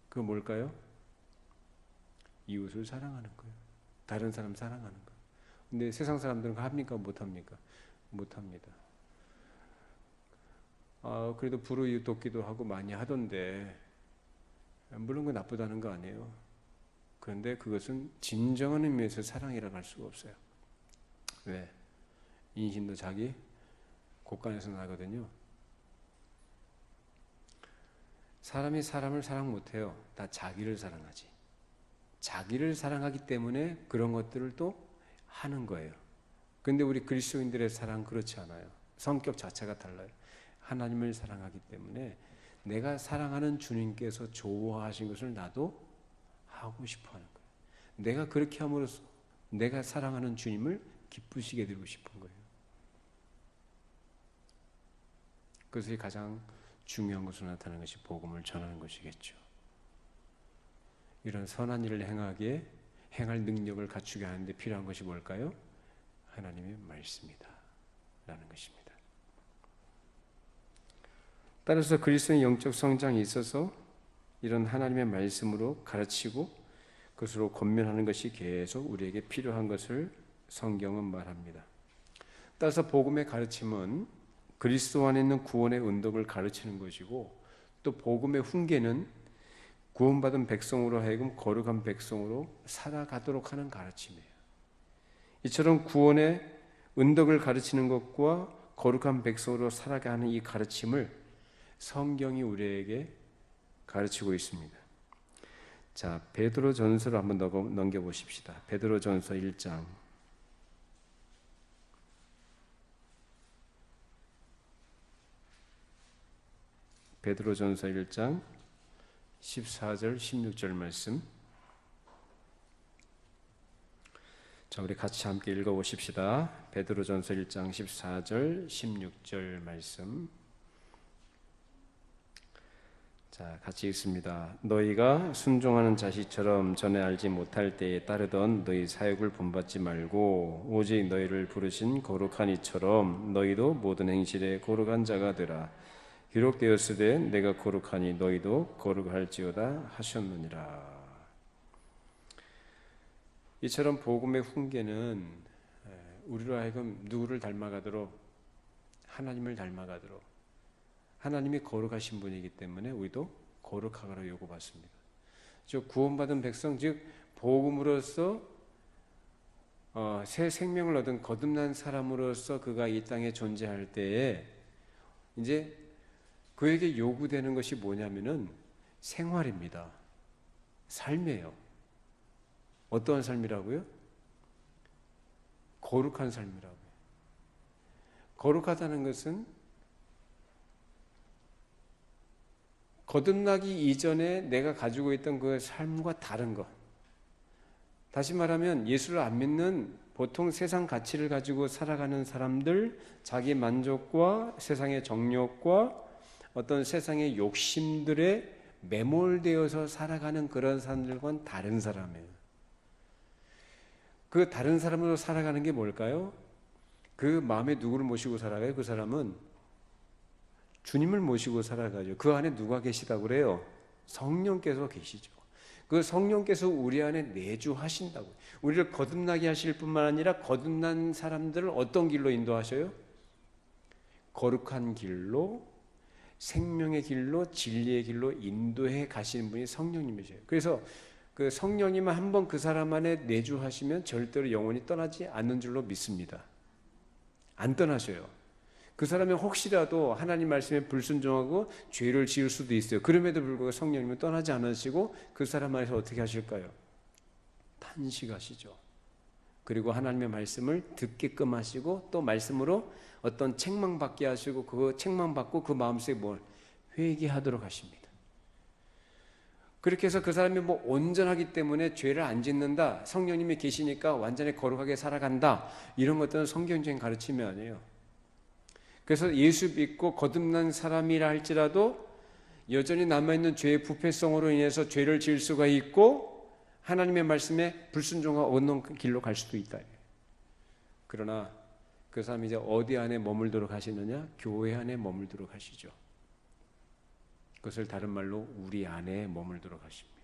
그거 뭘까요? 이웃을 사랑하는 거예요. 다른 사람 사랑하는 거예요. 근데 세상 사람들은 합니까? 못합니까? 못합니다. 그래도 불우이웃 돕기도 하고 많이 하던데, 물론 그 나쁘다는 거 아니에요. 그런데 그것은 진정한 의미에서 사랑이라고 할 수가 없어요. 왜? 인신도 자기 곳간에서 나거든요. 사람이 사람을 사랑 못해요. 다 자기를 사랑하지. 자기를 사랑하기 때문에 그런 것들을 또 하는 거예요. 근데 우리 그리스도인들의 사랑 그렇지 않아요. 성격 자체가 달라요. 하나님을 사랑하기 때문에 내가 사랑하는 주님께서 좋아하신 것을 나도 하고 싶어 하는 거예요. 내가 그렇게 함으로써 내가 사랑하는 주님을 기쁘시게 드리고 싶은 거예요. 그것이 가장 중요한 것으로 나타나는 것이 복음을 전하는 것이겠죠. 이런 선한 일을 행할 능력을 갖추게 하는데 필요한 것이 뭘까요? 하나님의 말씀이다 라는 것입니다. 따라서 그리스도의 영적 성장에 있어서 이런 하나님의 말씀으로 가르치고 그것으로 권면하는 것이 계속 우리에게 필요한 것을 성경은 말합니다. 따라서 복음의 가르침은 그리스도 안에 있는 구원의 은덕을 가르치는 것이고, 또 복음의 훈계는 구원받은 백성으로 하여금 거룩한 백성으로 살아가도록 하는 가르침이에요. 이처럼 구원의 은덕을 가르치는 것과 거룩한 백성으로 살아가는 이 가르침을 성경이 우리에게 가르치고 있습니다. 자, 베드로전서를 한번 넘겨보십시다. 베드로전서 1장. 베드로전서 1장 14절 16절 말씀. 자, 우리 같이 함께 읽어보십시다. 베드로전서 1장 14절 16절 말씀. 자, 같이 읽습니다. 너희가 순종하는 자식처럼 전에 알지 못할 때에 따르던 너희 사역을 본받지 말고 오직 너희를 부르신 거룩한 이처럼 너희도 모든 행실에 거룩한 자가 되라. 기록되었으되 내가 거룩하니 너희도 거룩할지어다 하셨느니라. 이처럼 복음의 훈계는 우리로 하여금 누구를 닮아가도록, 하나님을 닮아가도록, 하나님이 거룩하신 분이기 때문에 우리도 거룩하라고 요구받습니다. 즉 구원받은 백성, 즉 복음으로서 새 생명을 얻은 거듭난 사람으로서 그가 이 땅에 존재할 때에 이제 그에게 요구되는 것이 뭐냐면은 생활입니다. 삶이에요. 어떠한 삶이라고요? 거룩한 삶이라고요. 거룩하다는 것은 거듭나기 이전에 내가 가지고 있던 그 삶과 다른 것. 다시 말하면 예수를 안 믿는 보통 세상 가치를 가지고 살아가는 사람들, 자기 만족과 세상의 정욕과 어떤 세상의 욕심들에 매몰되어서 살아가는 그런 사람들과는 다른 사람이에요. 그 다른 사람으로 살아가는 게 뭘까요? 그 마음에 누구를 모시고 살아가요? 그 사람은 주님을 모시고 살아가죠. 그 안에 누가 계시다고 그래요? 성령께서 계시죠. 그 성령께서 우리 안에 내주하신다고. 우리를 거듭나게 하실 뿐만 아니라 거듭난 사람들을 어떤 길로 인도하셔요? 거룩한 길로, 생명의 길로, 진리의 길로 인도해 가시는 분이 성령님이세요. 그래서 그 성령님은 한번 그 사람 안에 내주하시면 절대로 영원히 떠나지 않는 줄로 믿습니다. 안 떠나셔요. 그 사람이 혹시라도 하나님 말씀에 불순종하고 죄를 지을 수도 있어요. 그럼에도 불구하고 성령님은 떠나지 않으시고 그 사람 안에서 어떻게 하실까요? 탄식하시죠. 그리고 하나님의 말씀을 듣게끔 하시고 또 말씀으로 어떤 책망받게 하시고 그 책망받고 그 마음속에 뭘 회개하도록 하십니다. 그렇게 해서 그 사람이 뭐 온전하기 때문에 죄를 안 짓는다, 성령님이 계시니까 완전히 거룩하게 살아간다, 이런 것들은 성경적인 가르침이 아니에요. 그래서 예수 믿고 거듭난 사람이라 할지라도 여전히 남아있는 죄의 부패성으로 인해서 죄를 지을 수가 있고 하나님의 말씀에 불순종하고 얻는 길로 갈 수도 있다. 그러나 그 그 사람이 이제 어디 안에 머물도록 하시느냐? 교회 안에 머물도록 하시죠. 그것을 다른 말로 우리 안에 머물도록 하십니다.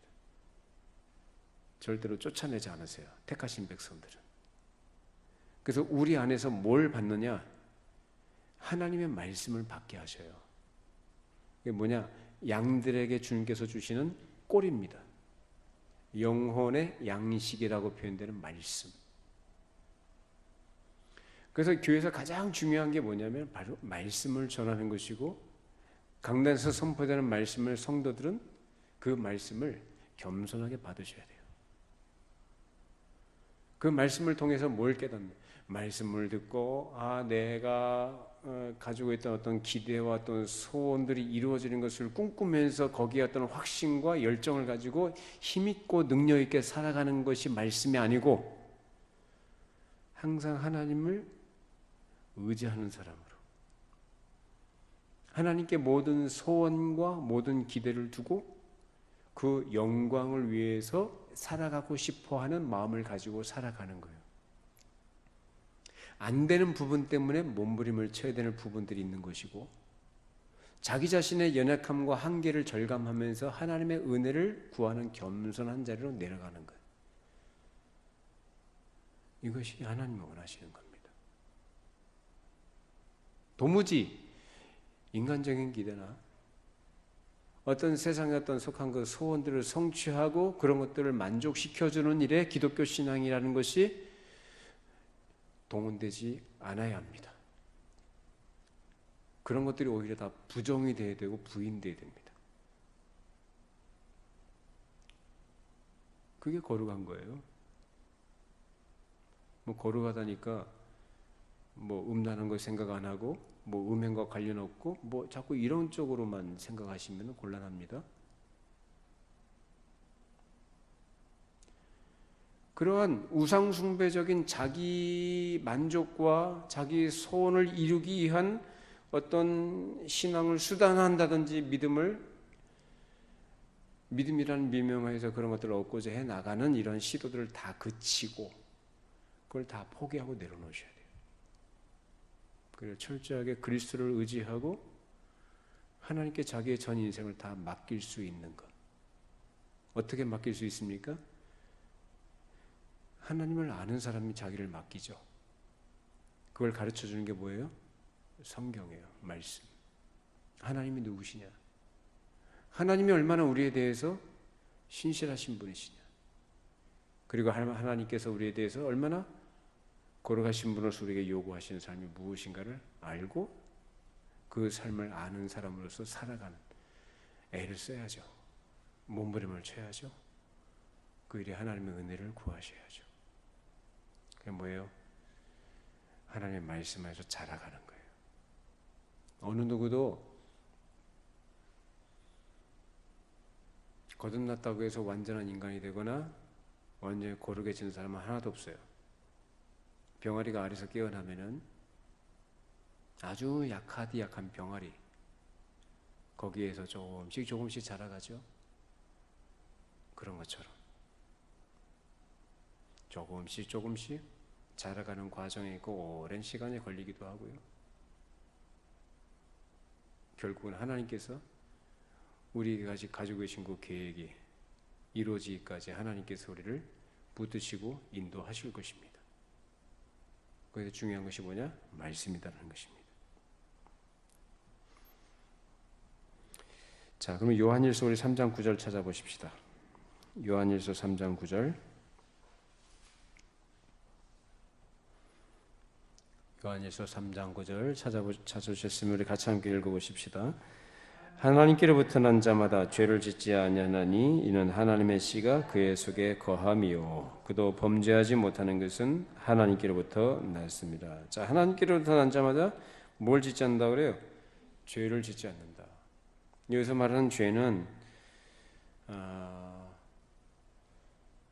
절대로 쫓아내지 않으세요. 택하신 백성들은. 그래서 우리 안에서 뭘 받느냐? 하나님의 말씀을 받게 하셔요. 이게 뭐냐? 양들에게 주님께서 주시는 꼴입니다. 영혼의 양식이라고 표현되는 말씀. 그래서 교회에서 가장 중요한 게 뭐냐면 바로 말씀을 전하는 것이고, 강단에서 선포되는 말씀을 성도들은 그 말씀을 겸손하게 받으셔야 돼요. 그 말씀을 통해서 뭘 깨닫는? 말씀을 듣고 내가 가지고 있던 어떤 기대와 어떤 소원들이 이루어지는 것을 꿈꾸면서 거기에 어떤 확신과 열정을 가지고 힘있고 능력있게 살아가는 것이 말씀이 아니고, 항상 하나님을 의지하는 사람으로 하나님께 모든 소원과 모든 기대를 두고 그 영광을 위해서 살아가고 싶어하는 마음을 가지고 살아가는 거예요. 안 되는 부분 때문에 몸부림을 쳐야 되는 부분들이 있는 것이고, 자기 자신의 연약함과 한계를 절감하면서 하나님의 은혜를 구하는 겸손한 자리로 내려가는 거예요. 이것이 하나님이 원하시는 겁니다. 도무지 인간적인 기대나 어떤 세상의 어떤 속한 그 소원들을 성취하고 그런 것들을 만족시켜주는 일에 기독교 신앙이라는 것이 동원되지 않아야 합니다. 그런 것들이 오히려 다 부정이 되어야 되고 부인되어야 됩니다. 그게 거룩한 거예요. 거룩하다니까 음란한 거 생각 안 하고 음행과 관련 없고 자꾸 이런 쪽으로만 생각하시면 곤란합니다. 그러한 우상숭배적인 자기 만족과 자기 소원을 이루기 위한 어떤 신앙을 수단한다든지 믿음이라는 미명하에서 그런 것들을 얻고자 해 나가는 이런 시도들을 다 그치고 그걸 다 포기하고 내려놓으셔야 돼요. 그리고 철저하게 그리스도를 의지하고 하나님께 자기의 전 인생을 다 맡길 수 있는 것. 어떻게 맡길 수 있습니까? 하나님을 아는 사람이 자기를 맡기죠. 그걸 가르쳐 주는 게 뭐예요? 성경이에요. 말씀. 하나님이 누구시냐? 하나님이 얼마나 우리에 대해서 신실하신 분이시냐? 그리고 하나님께서 우리에 대해서 얼마나 거룩하신 분으로서 우리에게 요구하시는 삶이 무엇인가를 알고 그 삶을 아는 사람으로서 살아가는 애를 써야죠. 몸부림을 쳐야죠. 그 일에 하나님의 은혜를 구하셔야죠. 그게 뭐예요? 하나님의 말씀에서 자라가는 거예요. 어느 누구도 거듭났다고 해서 완전한 인간이 되거나 완전히 거룩해지는 사람은 하나도 없어요. 병아리가 알에서 깨어나면은 아주 약한 병아리, 거기에서 조금씩 자라가죠. 그런 것처럼 조금씩 자라가는 과정에 있고 오랜 시간이 걸리기도 하고요. 결국은 하나님께서 우리에게 가지고 계신 그 계획이 이루어지기까지 하나님께서 우리를 붙드시고 인도하실 것입니다. 그래서 중요한 것이 뭐냐? 말씀이라는 것입니다. 자, 그럼 요한일서 우리 3장 9절 찾아보십시다. 요한일서 3장 9절. 요한일서 3장 9절 찾아주셨으면 우리 같이 함께 읽어보십시다. 하나님께로부터 난 자마다 죄를 짓지 아니하나니 이는 하나님의 씨가 그의 속에 거함이요 그도 범죄하지 못하는 것은 하나님께로부터 났습니다. 자, 하나님께로부터 난 자마다 뭘 짓지 않는다 그래요? 죄를 짓지 않는다. 여기서 말하는 죄는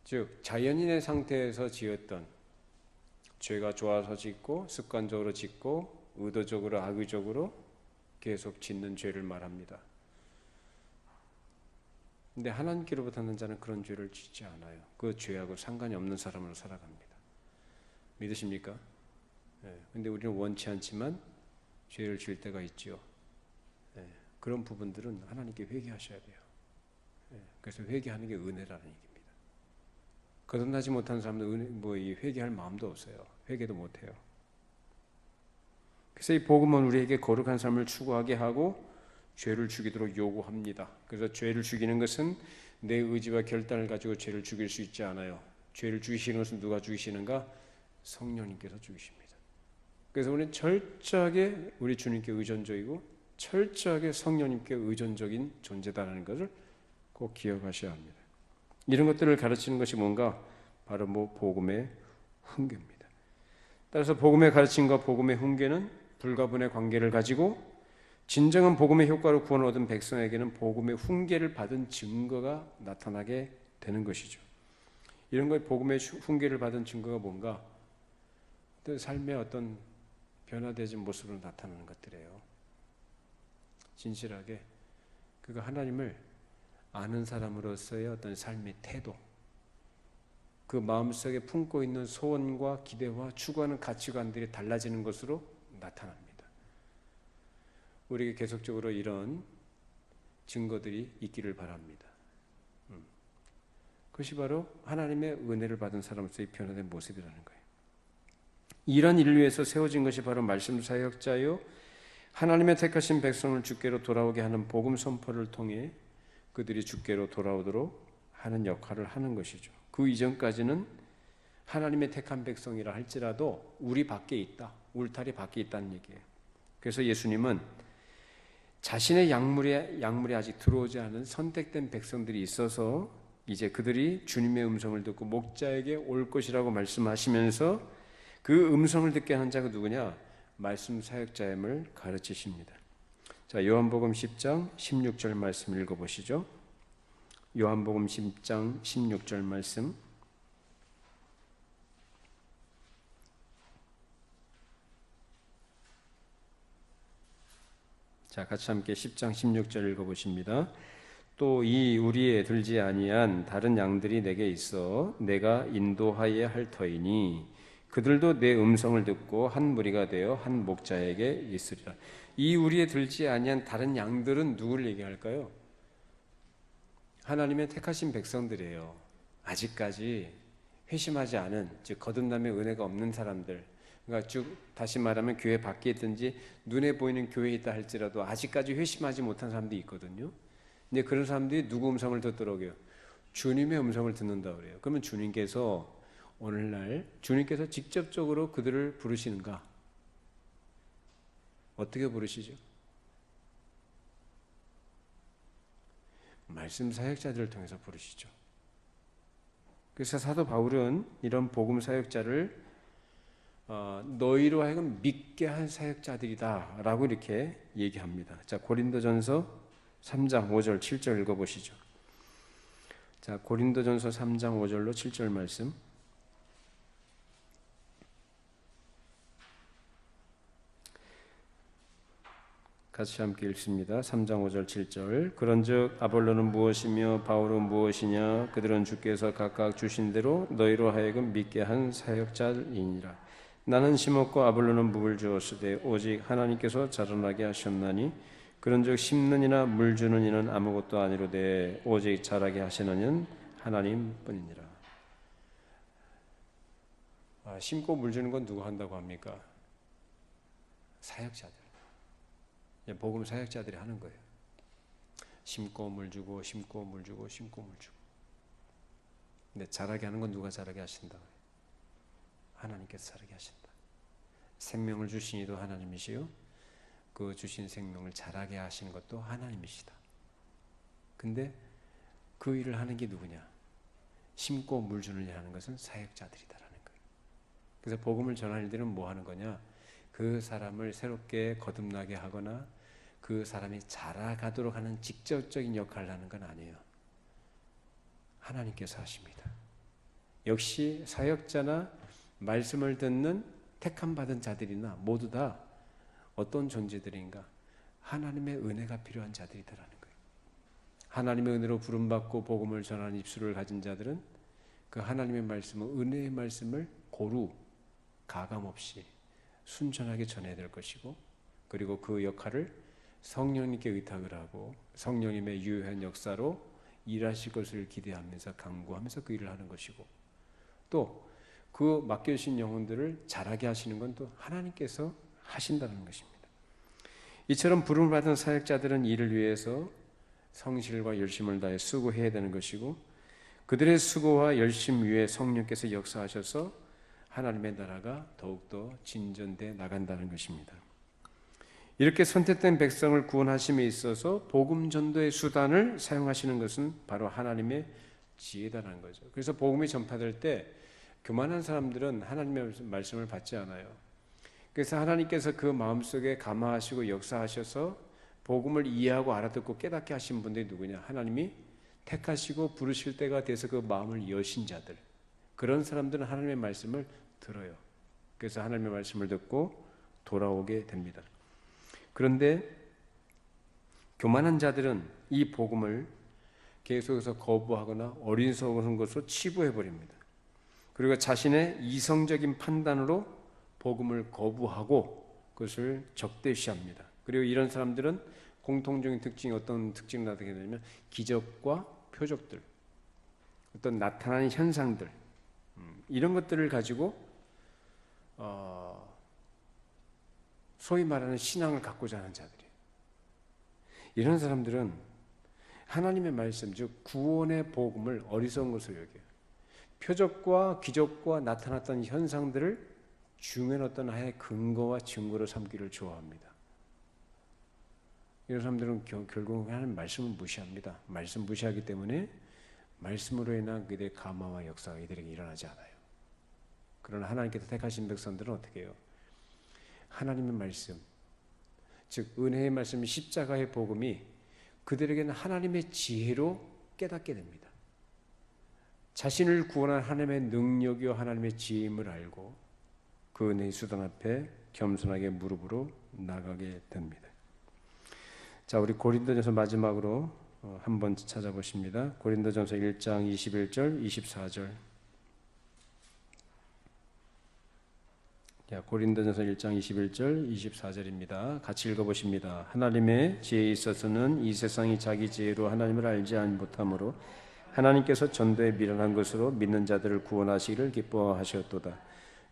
즉 자연인의 상태에서 지었던 죄가 좋아서 짓고 습관적으로 짓고 의도적으로 악의적으로 계속 짓는 죄를 말합니다. 근데 하나님께로부터 난 자는 그런 죄를 짓지 않아요. 그 죄하고 상관이 없는 사람으로 살아갑니다. 믿으십니까? 근데 우리는 원치 않지만 죄를 지을 때가 있죠. 그런 부분들은 하나님께 회개하셔야 돼요. 그래서 회개하는 게 은혜라는 얘기입니다. 거듭나지 못한 사람들은 이 회개할 마음도 없어요. 회개도 못해요. 그래서 이 복음은 우리에게 거룩한 삶을 추구하게 하고 죄를 죽이도록 요구합니다. 그래서 죄를 죽이는 것은 내 의지와 결단을 가지고 죄를 죽일 수 있지 않아요. 죄를 죽이시는 것은 누가 죽이시는가? 성령님께서 죽이십니다. 그래서 우리는 철저하게 우리 주님께 의존적이고 철저하게 성령님께 의존적인 존재다라는 것을 꼭 기억하셔야 합니다. 이런 것들을 가르치는 것이 뭔가? 바로 복음의 훈계입니다. 따라서 복음의 가르침과 복음의 훈계는 불가분의 관계를 가지고 진정한 복음의 효과로 구원을 얻은 백성에게는 복음의 훈계를 받은 증거가 나타나게 되는 것이죠. 이런 것 복음의 훈계를 받은 증거가 뭔가? 어떤 삶의 어떤 변화되진 모습으로 나타나는 것들이에요. 진실하게 그가 하나님을 아는 사람으로서의 어떤 삶의 태도, 그 마음속에 품고 있는 소원과 기대와 추구하는 가치관들이 달라지는 것으로 나타납니다. 우리에게 계속적으로 이런 증거들이 있기를 바랍니다. 그것이 바로 하나님의 은혜를 받은 사람으로서의 변화된 모습이라는 거예요. 이런 인류에서 세워진 것이 바로 말씀 사역자요 하나님의 택하신 백성을 주께로 돌아오게 하는 복음 선포를 통해 그들이 주께로 돌아오도록 하는 역할을 하는 것이죠. 그 이전까지는 하나님의 택한 백성이라 할지라도 우리 밖에 있다, 울타리 밖에 있다는 얘기예요. 그래서 예수님은 자신의 약물에 아직 들어오지 않은 선택된 백성들이 있어서 이제 그들이 주님의 음성을 듣고 목자에게 올 것이라고 말씀하시면서 그 음성을 듣게 한 자가 누구냐? 말씀 사역자임을 가르치십니다. 자, 요한복음 10장 16절 말씀 읽어보시죠. 요한복음 10장 16절 말씀. 자, 같이 함께 10장 16절 읽어보십니다. 또 이 우리에 들지 아니한 다른 양들이 내게 있어 내가 인도하여야 할 터이니 그들도 내 음성을 듣고 한 무리가 되어 한 목자에게 있으리라. 이 우리에 들지 아니한 다른 양들은 누구를 얘기할까요? 하나님의 택하신 백성들이에요. 아직까지 회심하지 않은, 즉 거듭남의 은혜가 없는 사람들, 그러니까 쭉 다시 말하면 교회 밖에 있든지 눈에 보이는 교회에 있다 할지라도 아직까지 회심하지 못한 사람들이 있거든요. 근데 그런 사람들이 누구 음성을 듣더라고요? 주님의 음성을 듣는다 그래요. 그러면 주님께서 오늘날 주님께서 직접적으로 그들을 부르시는가? 어떻게 부르시죠? 말씀 사역자들을 통해서 부르시죠. 그래서 사도 바울은 이런 복음 사역자를 너희로 하여금 믿게 한 사역자들이다 라고 이렇게 얘기합니다. 자, 고린도전서 3장 5절 7절 읽어보시죠. 자, 고린도전서 3장 5절로 7절 말씀. 같이 함께 읽습니다. 3장 5절 7절. 그런즉 아볼로는 무엇이며 바울은 무엇이냐? 그들은 주께서 각각 주신 대로 너희로 하여금 믿게 한 사역자이니라. 나는 심었고 아볼로는 물을 주었으되 오직 하나님께서 자라나게 하셨나니 그런즉 심는 이나 물 주는 이는 아무것도 아니로되 오직 자라게 하시는 이는 하나님뿐이니라. 심고 물 주는 건 누가 한다고 합니까? 사역자들. 복음 사역자들이 하는 거예요. 심고 물 주고 심고 물 주고 심고 물 주고. 근데 자라게 하는 건 누가 자라게 하신다? 하나님께서 자라게 하신다. 생명을 주신 이도 하나님이시요 그 주신 생명을 자라게 하시는 것도 하나님이시다. 근데 그 일을 하는 게 누구냐? 심고 물 주는 일 하는 것은 사역자들이다라는 거예요. 그래서 복음을 전하는 일들은 뭐 하는 거냐? 그 사람을 새롭게 거듭나게 하거나 그 사람이 자라가도록 하는 직접적인 역할을 하는 건 아니에요. 하나님께서 하십니다. 역시 사역자나 말씀을 듣는 택함 받은 자들이나 모두 다 어떤 존재들인가? 하나님의 은혜가 필요한 자들이다라는 거예요. 하나님의 은혜로 부름받고 복음을 전하는 입술을 가진 자들은 그 하나님의 말씀을, 은혜의 말씀을 고루 가감 없이 순전하게 전해야 될 것이고, 그리고 그 역할을 성령님께 의탁을 하고 성령님의 유효한 역사로 일하실 것을 기대하면서 간구하면서 그 일을 하는 것이고, 또 그 맡겨주신 영혼들을 자라게 하시는 건 또 하나님께서 하신다는 것입니다. 이처럼 부름을 받은 사역자들은 이를 위해서 성실과 열심을 다해 수고해야 되는 것이고, 그들의 수고와 열심 위에 성령께서 역사하셔서 하나님의 나라가 더욱더 진전돼 나간다는 것입니다. 이렇게 선택된 백성을 구원하심에 있어서 복음 전도의 수단을 사용하시는 것은 바로 하나님의 지혜다라는 거죠. 그래서 복음이 전파될 때 교만한 사람들은 하나님의 말씀을 받지 않아요. 그래서 하나님께서 그 마음속에 감화하시고 역사하셔서 복음을 이해하고 알아듣고 깨닫게 하신 분들이 누구냐? 하나님이 택하시고 부르실 때가 돼서 그 마음을 여신 자들, 그런 사람들은 하나님의 말씀을 들어요. 그래서 하나님의 말씀을 듣고 돌아오게 됩니다. 그런데 교만한 자들은 이 복음을 계속해서 거부하거나 어리석은 것으로 치부해버립니다. 그리고 자신의 이성적인 판단으로 복음을 거부하고 그것을 적대시합니다. 그리고 이런 사람들은 공통적인 특징이 어떤 특징을 나타내게 되냐면 기적과 표적들, 어떤 나타나는 현상들, 이런 것들을 가지고 소위 말하는 신앙을 갖고자 하는 자들이에요. 이런 사람들은 하나님의 말씀, 즉 구원의 복음을 어리석은 것으로 여겨요. 표적과 기적과 나타났던 현상들을 중요한 어떤 하나의 근거와 증거로 삼기를 좋아합니다. 이런 사람들은 결국 하나님 말씀을 무시합니다. 말씀 무시하기 때문에 말씀으로 인한 그들의 감화와 역사가 이들에게 일어나지 않아요. 그러나 하나님께서 택하신 백성들은 어떻게 해요? 하나님의 말씀, 즉 은혜의 말씀, 십자가의 복음이 그들에게는 하나님의 지혜로 깨닫게 됩니다. 자신을 구원한 하나님의 능력이요 하나님의 지혜임을 알고 그 은혜의 수단 앞에 겸손하게 무릎으로 나가게 됩니다. 자, 우리 고린도전서 마지막으로 한번 찾아보십니다. 고린도전서 1장 21절 24절. 고린도전서 1장 21절 24절입니다. 같이 읽어보십니다. 하나님의 지혜에 있어서는 이 세상이 자기 지혜로 하나님을 알지 못하므로 하나님께서 전도에 미련한 것으로 믿는 자들을 구원하시기를 기뻐하셨도다.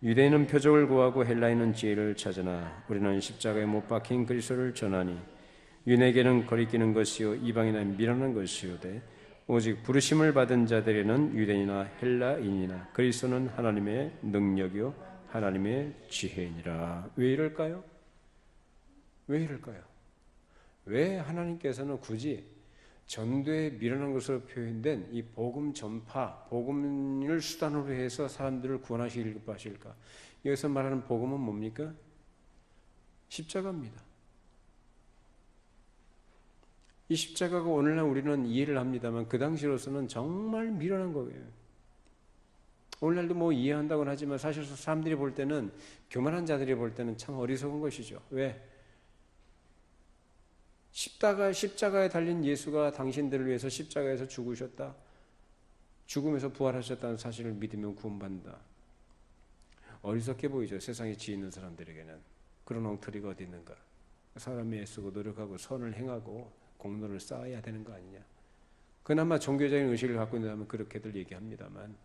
유대인은 표적을 구하고 헬라인은 지혜를 찾으나 우리는 십자가에 못 박힌 그리스도를 전하니 유대인에게는 거리끼는 것이요 이방인은 미련한 것이요되 오직 부르심을 받은 자들에는 유대인이나 헬라인이나 그리스도는 하나님의 능력이요 하나님의 지혜니라. 왜 이럴까요? 왜 이럴까요? 왜 하나님께서는 굳이 전도에 미련한 것으로 표현된 이 복음 전파, 복음을 수단으로 해서 사람들을 구원하시길 기뻐하실까? 여기서 말하는 복음은 뭡니까? 십자가입니다. 이 십자가가 오늘날 우리는 이해를 합니다만 그 당시로서는 정말 미련한 거예요. 오늘날도 뭐 이해한다고는 하지만 사실 사람들이 볼 때는, 교만한 자들이 볼 때는 참 어리석은 것이죠. 왜? 십자가에 달린 예수가 당신들을 위해서 십자가에서 죽으셨다, 죽음에서 부활하셨다는 사실을 믿으면 구원받는다. 어리석게 보이죠. 세상에 지혜 있는 사람들에게는. 그런 엉터리가 어디 있는가. 사람이 애쓰고 노력하고 선을 행하고 공로를 쌓아야 되는 거 아니냐. 그나마 종교적인 의식을 갖고 있다면 그렇게들 얘기합니다만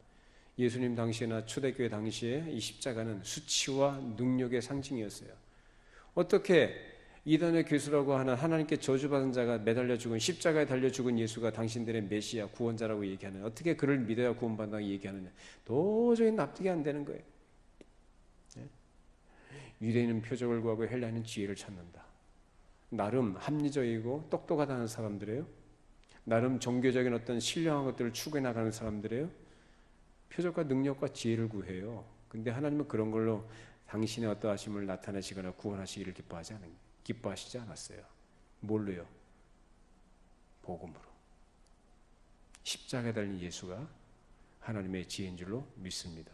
예수님 당시나 초대교회 당시에 이 십자가는 수치와 능력의 상징이었어요. 어떻게 이단의 교수라고 하는 하나님께 저주받은 자가 매달려 죽은, 십자가에 달려 죽은 예수가 당신들의 메시아 구원자라고 얘기하는, 어떻게 그를 믿어야 구원받는다고 얘기하느냐. 도저히 납득이 안 되는 거예요. 유대인은 표적을 구하고 헬라인은 지혜를 찾는다. 나름 합리적이고 똑똑하다는 사람들이에요. 나름 종교적인 어떤 신령한 것들을 추구해 나가는 사람들이에요. 표적과 능력과 지혜를 구해요. 근데 하나님은 그런 걸로 당신의 어떠하심을 나타내시거나 구원하시기를 기뻐하시지 않았어요. 뭘로요? 복음으로. 십자가에 달린 예수가 하나님의 지혜인 줄로 믿습니다.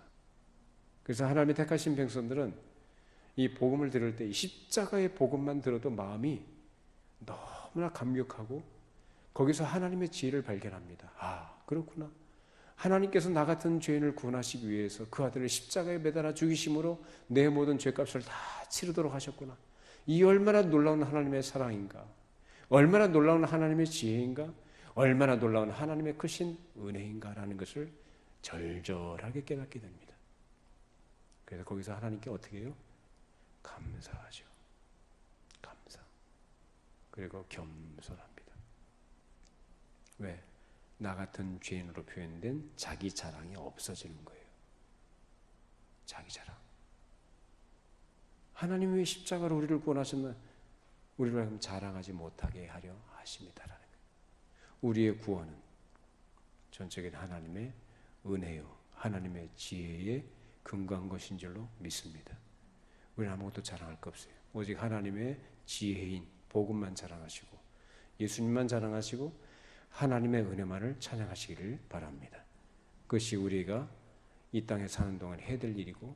그래서 하나님의 택하신 백성들은 이 복음을 들을 때 이 십자가의 복음만 들어도 마음이 너무나 감격하고 거기서 하나님의 지혜를 발견합니다. 아, 그렇구나. 하나님께서 나 같은 죄인을 구원하시기 위해서 그 아들을 십자가에 매달아 죽이심으로 내 모든 죄값을 다 치르도록 하셨구나. 이 얼마나 놀라운 하나님의 사랑인가, 얼마나 놀라운 하나님의 지혜인가, 얼마나 놀라운 하나님의 크신 은혜인가라는 것을 절절하게 깨닫게 됩니다. 그래서 거기서 하나님께 어떻게 해요? 감사하죠. 감사. 그리고 겸손합니다. 왜? 나 같은 죄인으로 표현된 자기 자랑이 없어지는 거예요. 자기 자랑. 하나님이 왜 십자가로 우리를 구원하셨나? 우리를 자랑하지 못하게 하려 하십니다라는 거예요. 우리의 구원은 전적인 하나님의 은혜요, 하나님의 지혜에 근거한 것인 줄로 믿습니다. 우리는 아무것도 자랑할 거 없어요. 오직 하나님의 지혜인 복음만 자랑하시고 예수님만 자랑하시고 하나님의 은혜만을 찬양하시기를 바랍니다. 그것이 우리가 이 땅에 사는 동안 해야 될 일이고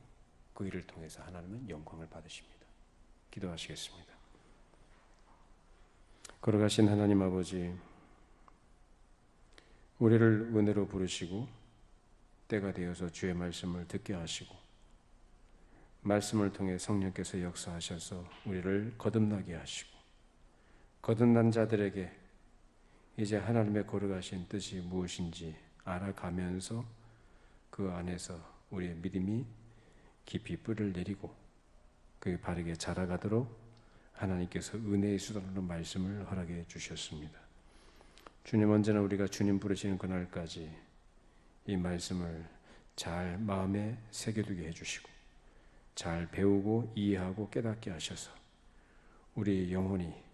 그 일을 통해서 하나님은 영광을 받으십니다. 기도하시겠습니다. 걸어가신 하나님 아버지, 우리를 은혜로 부르시고 때가 되어서 주의 말씀을 듣게 하시고 말씀을 통해 성령께서 역사하셔서 우리를 거듭나게 하시고 거듭난 자들에게 이제 하나님의 거룩하신 뜻이 무엇인지 알아가면서 그 안에서 우리의 믿음이 깊이 뿌리를 내리고 그게 바르게 자라가도록 하나님께서 은혜의 수단으로 말씀을 허락해 주셨습니다. 주님, 언제나 우리가 주님 부르시는 그날까지 이 말씀을 잘 마음에 새겨두게 해주시고 잘 배우고 이해하고 깨닫게 하셔서 우리 영혼이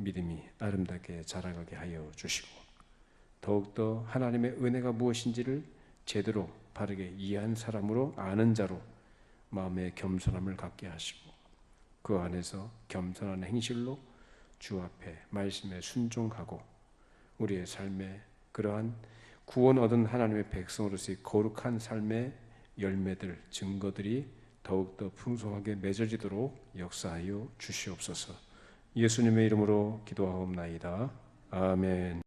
믿음이 아름답게 자라가게 하여 주시고 더욱더 하나님의 은혜가 무엇인지를 제대로 바르게 이해한 사람으로 아는 자로 마음의 겸손함을 갖게 하시고 그 안에서 겸손한 행실로 주 앞에 말씀에 순종하고 우리의 삶에 그러한 구원 얻은 하나님의 백성으로서의 거룩한 삶의 열매들, 증거들이 더욱더 풍성하게 맺어지도록 역사하여 주시옵소서. 예수님의 이름으로 기도하옵나이다. 아멘.